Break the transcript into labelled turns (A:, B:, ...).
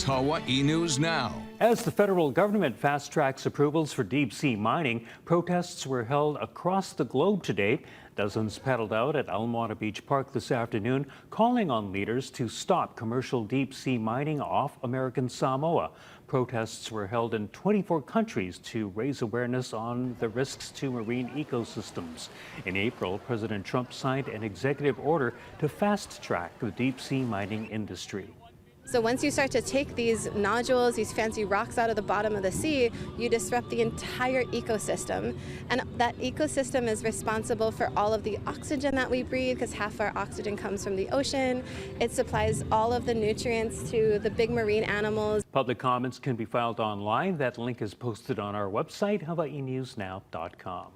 A: Hawaii News Now.
B: As the federal government fast-tracks approvals for deep-sea mining, protests were held across the globe today. Dozens paddled out at Almoana Beach Park this afternoon, calling on leaders to stop commercial deep-sea mining off American Samoa. Protests were held in 24 countries to raise awareness on the risks to marine ecosystems. In April, President Trump signed an executive order to fast-track the deep-sea mining industry.
C: So once you start to take these nodules, these fancy rocks out of the bottom of the sea, you disrupt the entire ecosystem. And that ecosystem is responsible for all of the oxygen that we breathe, because half our oxygen comes from the ocean. It supplies all of the nutrients to the big marine animals.
B: Public comments can be filed online. That link is posted on our website, hawaiinewsnow.com.